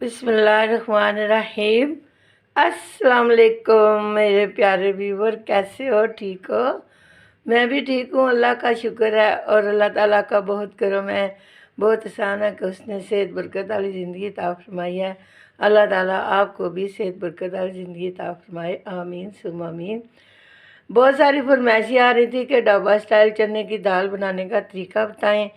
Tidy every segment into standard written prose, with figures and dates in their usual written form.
बिस्मिल्लाहिर्रहमानिर्रहीम। अस्सलाम वालेकुम मेरे प्यारे व्यूवर, कैसे हो? ठीक हो? मैं भी ठीक हूँ, अल्लाह का शुक्र है। और अल्लाह ताला का बहुत करम है, बहुत आसान है कि उसने सेहत बरकत वाली ज़िंदगी अता फरमाई है। अल्लाह ताला आपको भी सेहत बरकत वाली ज़िंदगी अता फरमाए, आमीन सुम आमीन। बहुत सारी फरमाइशें आ रही थी कि ढाबा स्टाइल चने की दाल बनाने का तरीका बताएं,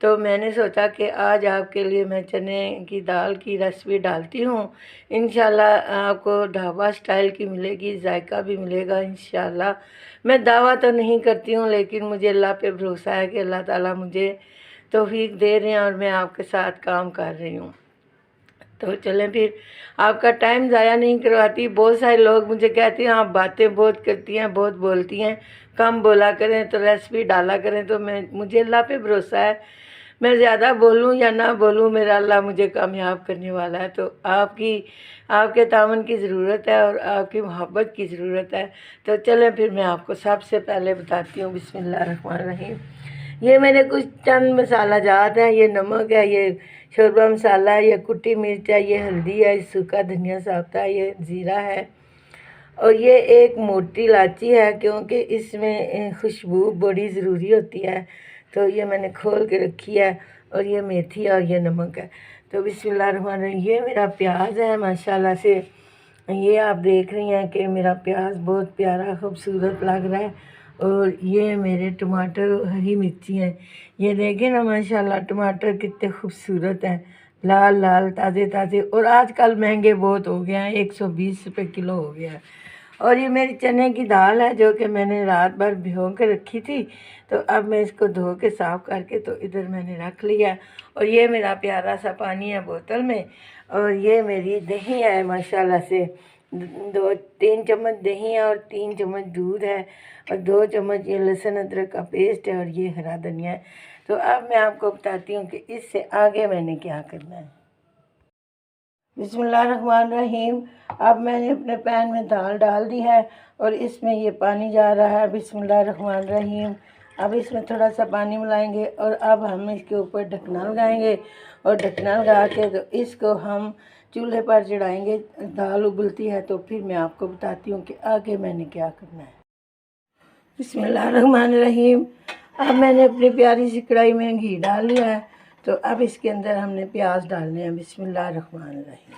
तो मैंने सोचा कि आज आपके लिए मैं चने की दाल की रेसिपी डालती हूँ। इंशाल्लाह आपको ढाबा स्टाइल की मिलेगी, जायका भी मिलेगा इंशाल्लाह। मैं दावा तो नहीं करती हूँ, लेकिन मुझे अल्लाह पे भरोसा है कि अल्लाह ताला मुझे तौफीक दे रहे हैं और मैं आपके साथ काम कर रही हूँ। तो चलें फिर, आपका टाइम ज़ाया नहीं करवाती। बहुत सारे लोग मुझे कहते हैं आप बातें बहुत करती हैं, बहुत बोलती हैं, कम बोला करें, तो रेसिपी डाला करें। तो मुझे अल्लाह पे भरोसा है, मैं ज़्यादा बोलूँ या ना बोलूँ, मेरा अल्लाह मुझे कामयाब करने वाला है। तो आपके तावन की ज़रूरत है और आपकी मोहब्बत की ज़रूरत है। तो चलें फिर, मैं आपको सबसे पहले बताती हूँ। बिस्मिल्लाहिर्रहमानिर्रहीम। ये मेरे कुछ चंद मसाला जात हैं। ये नमक है, ये शोरबा मसाला है, ये कुटी मिर्च है, ये हल्दी है, ये सूखा धनिया साबुत है, ये ज़ीरा है, और ये एक मोटी इलायची है, क्योंकि इसमें खुशबू बड़ी ज़रूरी होती है। तो ये मैंने खोल के रखी है। और ये मेथी है और ये नमक है। तो बिस्मिल्लाहिर्रहमानिर्रहीम। ये मेरा प्याज है माशाल्लाह से, ये आप देख रही हैं कि मेरा प्याज बहुत प्यारा खूबसूरत लग रहा है। और ये मेरे टमाटर और हरी मिर्ची हैं। ये देखें ना माशाल्लाह, टमाटर कितने खूबसूरत हैं, लाल लाल ताज़े ताज़े। और आजकल महंगे बहुत हो गए हैं, 120 रुपये किलो हो गया है। और ये मेरी चने की दाल है, जो कि मैंने रात भर भिगो के रखी थी। तो अब मैं इसको धो के साफ़ करके तो इधर मैंने रख लिया। और ये मेरा प्यारा सा पानी है बोतल में। और ये मेरी दही है माशाल्लाह से, 2-3 चम्मच दही है और 3 चम्मच दूध है, और 2 चम्मच ये लहसुन अदरक का पेस्ट है, और ये हरा धनिया है। तो अब मैं आपको बताती हूँ कि इससे आगे मैंने क्या करना है। बिस्मिल्लाहिर्रहमानिर्रहीम। अब मैंने अपने पैन में दाल डाल दी है और इसमें ये पानी जा रहा है। बिस्मिल्लाहिर्रहमानिर्रहीम। अब इसमें थोड़ा सा पानी मिलाएंगे और अब हम इसके ऊपर ढकना लगाएंगे, और ढकना लगा के तो इसको हम चूल्हे पर चढ़ाएंगे। दाल उबलती है तो फिर मैं आपको बताती हूँ कि आगे मैंने क्या करना है। बिस्मिल्लाहिर्रहमानिर्रहीम। अब मैंने अपनी प्यारी सी कढ़ाई में घी डाल लिया है। तो अब इसके अंदर हमने प्याज डालने हैं। बिस्मिल्लाहिर्रहमानिर्रहीम।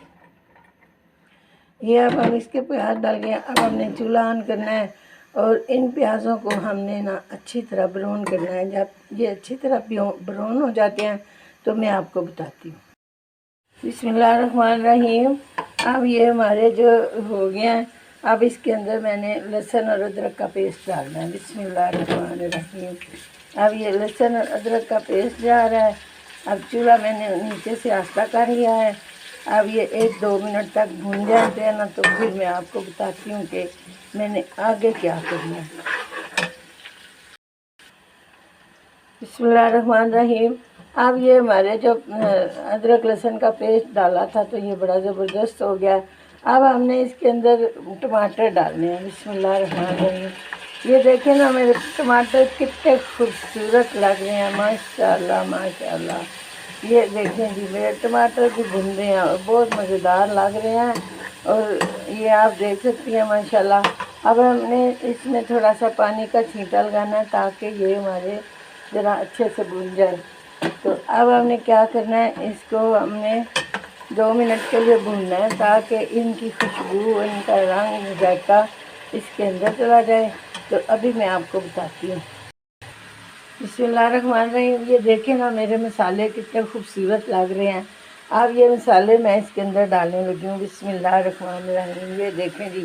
ये अब हम इसके प्याज डाल गए। अब हमने चूल्हा ऑन करना है और इन प्याज़ों को हमने ना अच्छी तरह ब्राउन करना है। जब ये अच्छी तरह ब्राउन हो जाते हैं तो मैं आपको बताती हूँ। बिस्मिल्लाहिर्रहमानिर्रहीम। अब ये हमारे जो हो गया है, अब इसके अंदर मैंने लहसुन और अदरक का पेस्ट डालना है। बिस्मिल्लाहिर्रहमानिर्रहीम। अब ये लहसुन और अदरक का पेस्ट जा रहा है। अब चूल्हा मैंने नीचे से आस्था कर लिया है। अब ये 1-2 मिनट तक भून जाते हैं ना, तो फिर मैं आपको बताती हूँ कि मैंने आगे क्या करना है। बिस्मिल्लाहिर्रहमानिर्रहीम। अब ये हमारे जो अदरक लहसुन का पेस्ट डाला था तो ये बड़ा ज़बरदस्त हो गया। अब हमने इसके अंदर टमाटर डालने हैं। बिस्मिल्लाहिर्रहमानिर्रहीम। ये देखें ना, मेरे टमाटर कितने खूबसूरत लग रहे हैं, माशाल्लाह माशाल्लाह। ये देखें जी, मेरे टमाटर भी भुन रहे हैं और बहुत मज़ेदार लग रहे हैं। और ये आप देख सकती हैं माशाल्लाह। अब हमने इसमें थोड़ा सा पानी का छींटा लगाना है ताकि ये हमारे ज़रा अच्छे से भून जाए। तो अब हमने क्या करना है, इसको हमने 2 मिनट के लिए भूनना है ताकि इनकी खुशबू, इनका रंग, जायका इसके अंदर चला जाए। तो अभी मैं आपको बताती हूँ। बिस्मिल्लाहिर्रहमानिर्रहीम। ये देखें ना, मेरे मसाले कितने खूबसूरत लग रहे हैं। अब ये मसाले मैं इसके अंदर डालने लगी हूँ। बिस्मिल्लाहिर्रहमानिर्रहीम। ये देखें जी,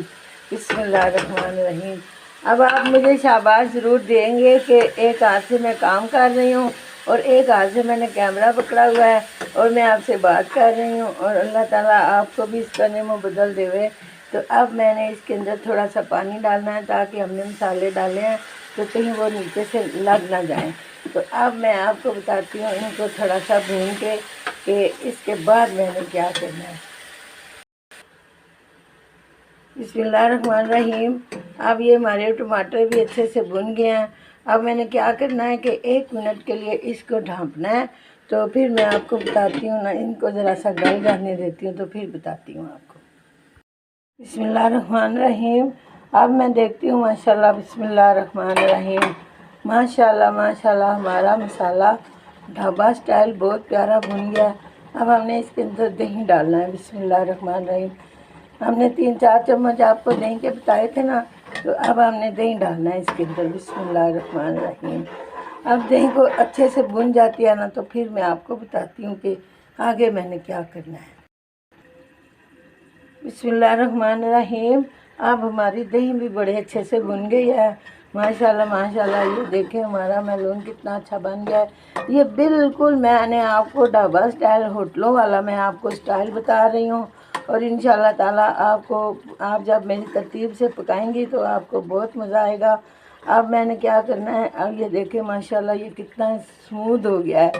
बिस्मिल्लाहिर्रहमानिर्रहीम। अब आप मुझे शाबाश ज़रूर देंगे कि एक हाथ से मैं काम कर रही हूँ और एक हाथ से मैंने कैमरा पकड़ा हुआ है और मैं आपसे बात कर रही हूँ, और अल्लाह ताला आपको भी इसका नेमो बदल देवे। तो अब मैंने इसके अंदर थोड़ा सा पानी डालना है ताकि हमने मसाले डाले हैं तो कहीं वो नीचे से लग ना जाए। तो अब मैं आपको बताती हूँ इनको थोड़ा सा भून के कि इसके बाद मैंने क्या करना है। बिस्मिल्लाहिर्रहमानिर्रहीम। अब ये हमारे टमाटर भी अच्छे से भुन गए हैं। अब मैंने क्या करना है कि 1 मिनट के लिए इसको ढाँपना है तो फिर मैं आपको बताती हूँ ना, इनको ज़रा सा गल जाने देती हूँ तो फिर बताती हूँ आपको। बिस्मिल्लाहिर्रहमानिर्रहीम। अब मैं देखती हूँ माशाल्लाह, बिस्मिल्लाहिर्रहमानिर्रहीम, माशाल्लाह माशाल्लाह हमारा मसाला ढाबा स्टाइल बहुत प्यारा भुन गया। अब हमने इसके अंदर दही डालना है। बिस्मिल्लाहिर्रहमानिर्रहीम। हमने 3-4 चम्मच आपको दही के बताए थे ना, तो अब हमने दही डालना है इसके अंदर। बिस्मिल्लाहिर्रहमानिर्रहीम। अब दही को अच्छे से भुन जाती है ना, तो फिर मैं आपको बताती हूँ कि आगे मैंने क्या करना है। बिस्मिल्लाहिर्रहमानिर्रहीम। अब हमारी दही भी बड़े अच्छे से भुन गई है। माशाल्लाह माशाल्लाह, ये देखें हमारा मैलून कितना अच्छा बन गया है। ये बिल्कुल मैंने आपको ढाबा स्टाइल, होटलों वाला मैं आपको स्टाइल बता रही हूँ। और इंशाल्लाह ताला आपको, आप जब मेरी तरतीब से पकाएंगी तो आपको बहुत मज़ा आएगा। अब मैंने क्या करना है, अब ये देखें माशाल्लाह ये कितना स्मूथ हो गया है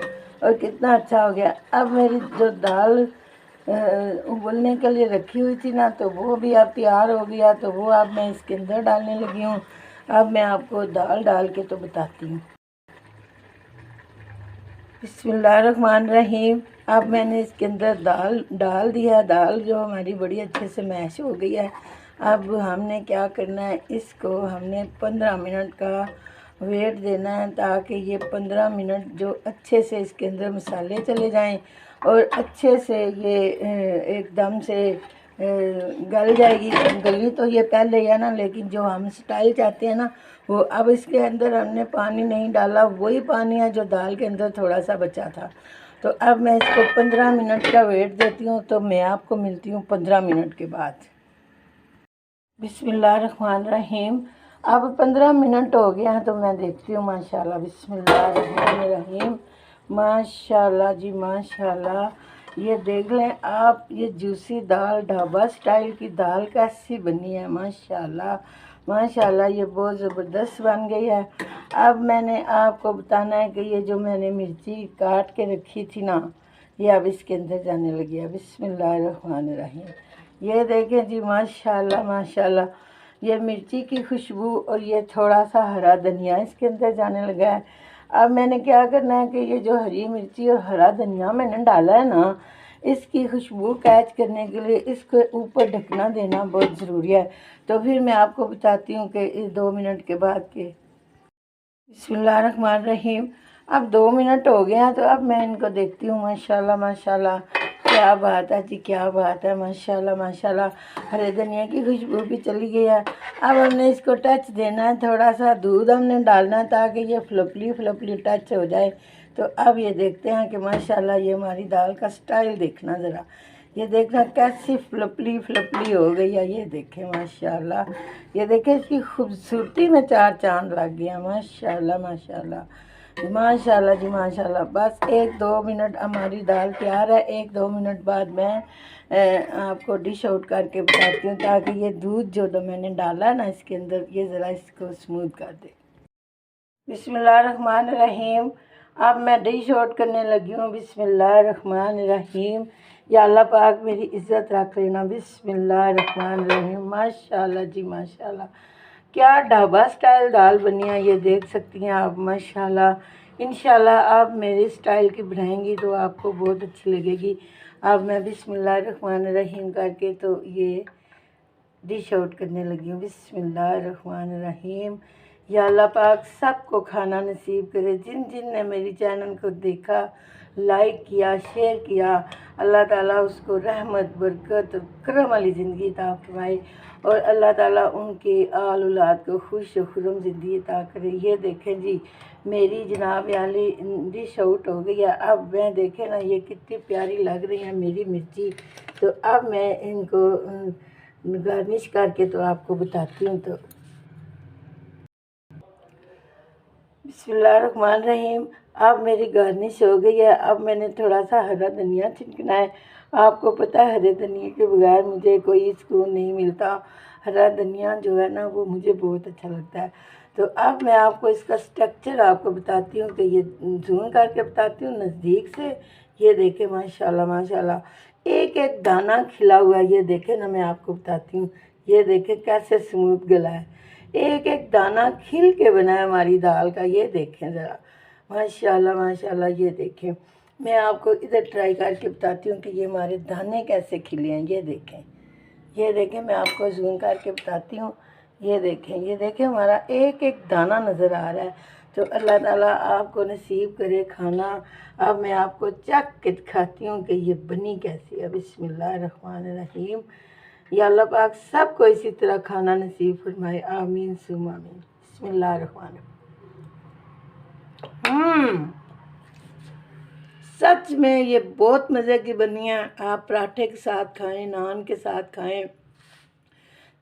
और कितना अच्छा हो गया। अब मेरी जो दाल उबलने के लिए रखी हुई थी ना, तो वो भी अब तैयार हो गया। तो वो अब मैं इसके अंदर डालने लगी हूँ। अब मैं आपको दाल डाल के तो बताती हूँ। बिस्मिल्लाहिर्रहमानिर्रहीम। अब मैंने इसके अंदर दाल डाल दिया। दाल जो हमारी बड़ी अच्छे से मैश हो गई है। अब हमने क्या करना है, इसको हमने 15 मिनट का वेट देना है, ताकि ये 15 मिनट जो अच्छे से इसके अंदर मसाले चले जाएं और अच्छे से ये एकदम से गल जाएगी। गली तो ये पहले ही है ना, लेकिन जो हम स्टाइल चाहते हैं ना, वो अब इसके अंदर हमने पानी नहीं डाला, वही पानी है जो दाल के अंदर थोड़ा सा बचा था। तो अब मैं इसको 15 मिनट का वेट देती हूँ। तो मैं आपको मिलती हूँ 15 मिनट के बाद। बिस्मिल्लाहिर्रहमानिर्रहीम। अब 15 मिनट हो गया हैं, तो मैं देखती हूँ माशाल्लाह। बिस्मिल्लाहिर्रहमानिर्रहीम। माशाल्लाह जी माशाल्लाह। ये देख लें आप, ये जूसी दाल, ढाबा स्टाइल की दाल कैसी बनी है। माशाल्लाह माशाल्लाह, ये बहुत ज़बरदस्त बन गई है। अब मैंने आपको बताना है कि ये जो मैंने मिर्ची काट के रखी थी ना, ये अब इसके अंदर जाने लगी है। बिस्मिल्लाहिर्रहमानिर्रहीम। ये देखें जी माशाल्लाह माशाल्लाह, ये मिर्ची की खुशबू और ये थोड़ा सा हरा धनिया इसके अंदर जाने लगा है। अब मैंने क्या करना है कि ये जो हरी मिर्ची और हरा धनिया मैंने डाला है ना, इसकी खुशबू कैच करने के लिए इसके ऊपर ढकना देना बहुत ज़रूरी है। तो फिर मैं आपको बताती हूँ कि इस 2 मिनट के बाद के। बिस्मिल्लाहिर्रहमानिर्रहीम। अब 2 मिनट हो गए हैं, तो अब मैं इनको देखती हूँ। माशाल्लाह माशाल्लाह, क्या बात है जी, क्या बात है। माशाल्लाह माशाल्लाह, हरे धनिया की खुशबू भी चली गई है। अब हमने इसको टच देना है, थोड़ा सा दूध हमने डालना है ताकि ये फ्लपली फ्लपली टच हो जाए। तो अब ये देखते हैं कि माशाल्लाह ये हमारी दाल का स्टाइल देखना ज़रा, ये देखना कैसी फ्लपली फ्लपली हो गई है। ये देखें माशाल्लाह, ये देखें इसकी खूबसूरती में 4 चांद लग गया। माशाल्लाह माशाल्लाह माशाल्लाह जी माशाल्लाह। बस 1-2 मिनट हमारी दाल तैयार है। 1-2 मिनट बाद मैं आपको डिश आउट करके बताती हूँ, ताकि ये दूध जो मैंने डाला ना इसके अंदर, ये ज़रा इसको स्मूथ कर दे। बिस्मिल्लाहिर्रहमानिर्रहीम। अब मैं डिश आउट करने लगी हूँ। बिस्मिल्लाहिर्रहमानिर्रहीम। या अल्लाह पाक मेरी इज़्ज़त रख लेना। बिस्मिल्लाहिर्रहमानिर्रहीम। माशाल्लाह जी माशाल्लाह, क्या ढाबा स्टाइल दाल बनी है, ये देख सकती हैं आप। माशाल्लाह इंशाल्लाह आप मेरे स्टाइल की बनाएंगी तो आपको बहुत अच्छी लगेगी। अब मैं बिस्मिल्लाहिर्रहमानिर्रहीम करके तो ये डिश आउट करने लगी हूँ। बिस्मिल्लाहिर्रहमानिर्रहीम। या अल्लाह पाक सबको खाना नसीब करे। जिन जिन ने मेरी चैनल को देखा, लाइक किया, शेयर किया, अल्लाह ताला उसको रहमत, बरकत, करम वाली ज़िंदगी अता फरमाए और अल्लाह ताला उनके आल औलाद को खुश खुरम ज़िंदगी अता करे। ये देखें जी, मेरी जनाब वाली डिश आउट हो गई है। अब मैं देखें ना, ये कितनी प्यारी लग रही है मेरी मिर्ची। तो अब मैं इनको गार्निश करके तो आपको बताती हूँ। तो बिस्मिल्लाहिर्रहमानिर्रहीम। अब मेरी गार्निश हो गई है। अब मैंने थोड़ा सा हरा धनिया छिड़कना है। आपको पता है हरे धनिया के बगैर मुझे कोई सुकून नहीं मिलता। हरा धनिया जो है ना, वो मुझे बहुत अच्छा लगता है। तो अब मैं आपको इसका स्ट्रक्चर आपको बताती हूँ, कि ये जूम करके बताती हूँ नज़दीक से। ये देखें माशाल्लाह माशाल्लाह, एक एक दाना खिला हुआ है। ये देखें ना, मैं आपको बताती हूँ। ये देखें कैसे स्मूथ गला है, एक एक दाना खिल के बना है हमारी दाल का। ये देखें ज़रा, माशाल्लाह माशाल्लाह। ये देखें, मैं आपको इधर ट्राई करके बताती हूँ कि ये हमारे दाने कैसे खिले हैं। ये देखें, मैं आपको जूम करके बताती हूँ। ये देखें हमारा एक एक दाना नज़र आ रहा है। तो अल्लाह ताला आपको नसीब करे खाना। अब मैं आपको चख के दिखाती हूँ कि ये बनी कैसी है। बिस्मिल्लाहिर्रहमानिर्रहीम। या अल्लाह पाक सबको इसी तरह खाना नसीब फरमाए, आमीन सुम आमीन। बिस्मिल्लाहिर्रहमानिर्रहीम। सच में ये बहुत मज़े की बनी है। आप पराठे के साथ खाएं, नान के साथ खाएं,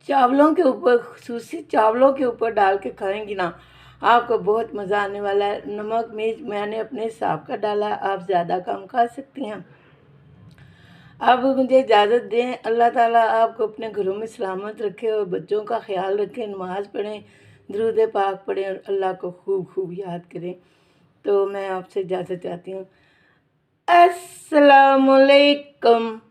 चावलों के ऊपर, खसूसी चावलों के ऊपर डाल के खाएंगी ना, आपको बहुत मज़ा आने वाला है। नमक मिर्च मैंने अपने हिसाब का डाला, आप ज़्यादा कम खा सकती हैं। अब मुझे इजाज़त दें। अल्लाह ताला आपको अपने घरों में सलामत रखे और बच्चों का ख्याल रखें, नमाज़ पढ़ें, दुरूद पाक पढ़ें और अल्लाह को खूब खूब याद करें। तो मैं आपसे इजाज़त चाहती हूँ। अस्सलामुअलैकुम।